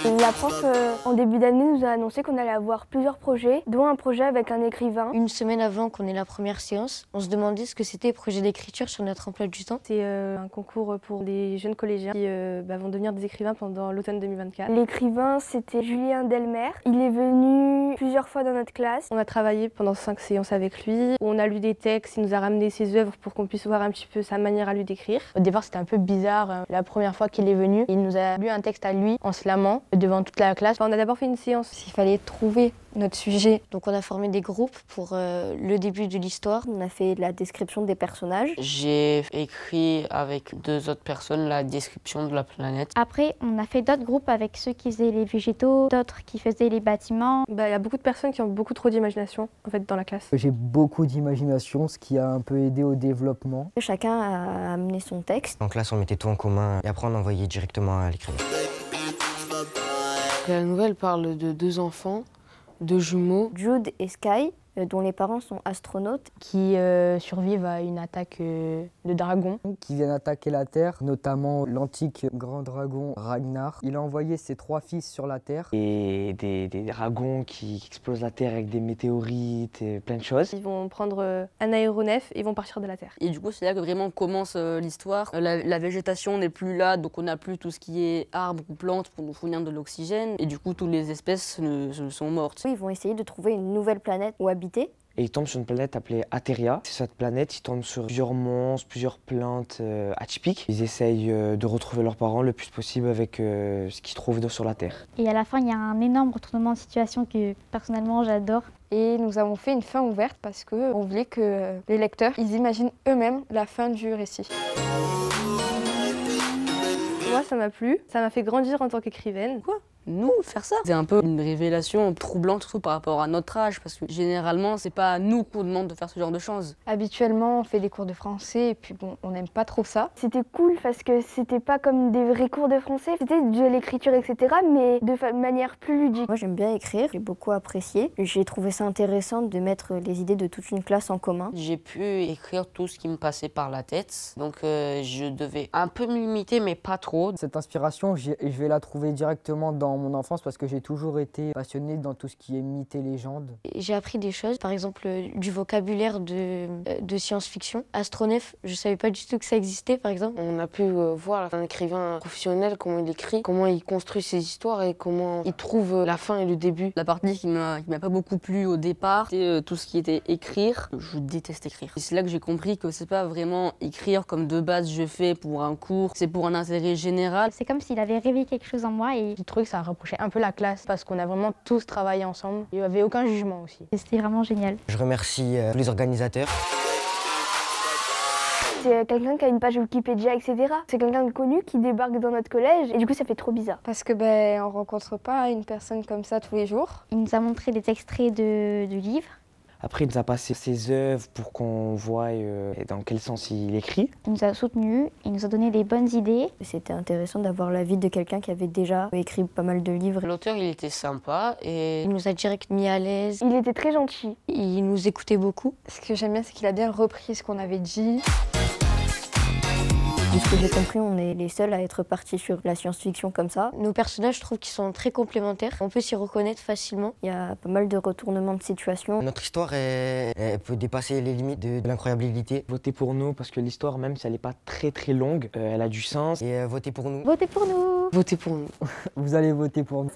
La prof, en début d'année, nous a annoncé qu'on allait avoir plusieurs projets, dont un projet avec un écrivain. Une semaine avant qu'on ait la première séance, on se demandait ce que c'était projet d'écriture sur notre emploi du temps. C'est un concours pour des jeunes collégiens qui vont devenir des écrivains pendant l'automne 2024. L'écrivain, c'était Julien Delmer. Il est venu plusieurs fois dans notre classe. On a travaillé pendant 5 séances avec lui. On a lu des textes, il nous a ramené ses œuvres pour qu'on puisse voir un petit peu sa manière à lui d'écrire. Au départ, c'était un peu bizarre. La première fois qu'il est venu, il nous a lu un texte à lui en slamant devant toute la classe. Enfin, on a d'abord fait une séance. Il fallait trouver notre sujet. Donc on a formé des groupes pour le début de l'histoire. On a fait la description des personnages. J'ai écrit avec 2 autres personnes la description de la planète. Après, on a fait d'autres groupes avec ceux qui faisaient les végétaux, d'autres qui faisaient les bâtiments. Il y a beaucoup de personnes qui ont beaucoup trop d'imagination en fait, dans la classe. J'ai beaucoup d'imagination, ce qui a un peu aidé au développement. Chacun a amené son texte. En classe, on mettait tout en commun et après on envoyait directement à l'écrivain. La nouvelle parle de 2 enfants, 2 jumeaux. Jude et Sky, dont les parents sont astronautes. Qui survivent à une attaque de dragons. Qui viennent attaquer la Terre, notamment l'antique grand dragon Ragnar. Il a envoyé ses 3 fils sur la Terre. Et des dragons qui explosent la Terre avec des météorites et plein de choses. Ils vont prendre un aéronef et ils vont partir de la Terre. Et du coup, c'est là que vraiment commence l'histoire. La végétation n'est plus là, donc on n'a plus tout ce qui est arbres ou plantes pour nous fournir de l'oxygène. Et du coup, toutes les espèces sont mortes. Ils vont essayer de trouver une nouvelle planète où habiter. Et ils tombent sur une planète appelée Ateria. C'est cette planète, ils tombent sur plusieurs monstres, plusieurs plantes atypiques. Ils essayent de retrouver leurs parents le plus possible avec ce qu'ils trouvent sur la Terre. Et à la fin, il y a un énorme retournement de situation que personnellement j'adore. Et nous avons fait une fin ouverte parce qu'on voulait que les lecteurs ils imaginent eux-mêmes la fin du récit. Moi, ça m'a plu. Ça m'a fait grandir en tant qu'écrivaine. Quoi ? Nous, faire ça, c'est un peu une révélation troublante, surtout par rapport à notre âge, parce que généralement, c'est pas à nous qu'on demande de faire ce genre de choses. Habituellement, on fait des cours de français et puis bon, on n'aime pas trop ça. C'était cool parce que c'était pas comme des vrais cours de français, c'était de l'écriture, etc., mais de manière plus ludique. Moi, j'aime bien écrire, j'ai beaucoup apprécié. J'ai trouvé ça intéressant de mettre les idées de toute une classe en commun. J'ai pu écrire tout ce qui me passait par la tête, donc je devais un peu me limiter, mais pas trop. Cette inspiration, je vais la trouver directement dans mon enfance parce que j'ai toujours été passionné dans tout ce qui est mythes et légendes. J'ai appris des choses, par exemple du vocabulaire de science-fiction. Astronef, je savais pas du tout que ça existait, par exemple. On a pu voir un écrivain professionnel, comment il écrit, comment il construit ses histoires et comment il trouve la fin et le début. La partie qui m'a pas beaucoup plu au départ, c'est tout ce qui était écrire. Je déteste écrire. Et c'est là que j'ai compris que c'est pas vraiment écrire comme de base je fais pour un cours, c'est pour un intérêt général. C'est comme s'il avait réveillé quelque chose en moi et Je trouvais que ça rapprochait un peu la classe parce qu'on a vraiment tous travaillé ensemble. Il n'y avait aucun jugement aussi. c'était vraiment génial. Je remercie tous les organisateurs. C'est quelqu'un qui a une page Wikipédia, etc. C'est quelqu'un de connu qui débarque dans notre collège et du coup ça fait trop bizarre. Parce que on rencontre pas une personne comme ça tous les jours. Il nous a montré des extraits de livres. Après, il nous a passé ses œuvres pour qu'on voie dans quel sens il écrit. Il nous a soutenus, il nous a donné des bonnes idées. C'était intéressant d'avoir l'avis de quelqu'un qui avait déjà écrit pas mal de livres. L'auteur, il était sympa et Il nous a direct mis à l'aise. Il était très gentil. Il nous écoutait beaucoup. Ce que j'aime bien, c'est qu'il a bien repris ce qu'on avait dit. De ce que j'ai compris, on est les seuls à être partis sur la science-fiction comme ça. Nos personnages, je trouve qu'ils sont très complémentaires. On peut s'y reconnaître facilement. Il y a pas mal de retournements de situation. Notre histoire, elle peut dépasser les limites de l'incroyabilité. Votez pour nous parce que l'histoire, même si elle n'est pas très longue, elle a du sens. Et votez pour nous. Votez pour nous! Votez pour nous. Vous allez voter pour nous.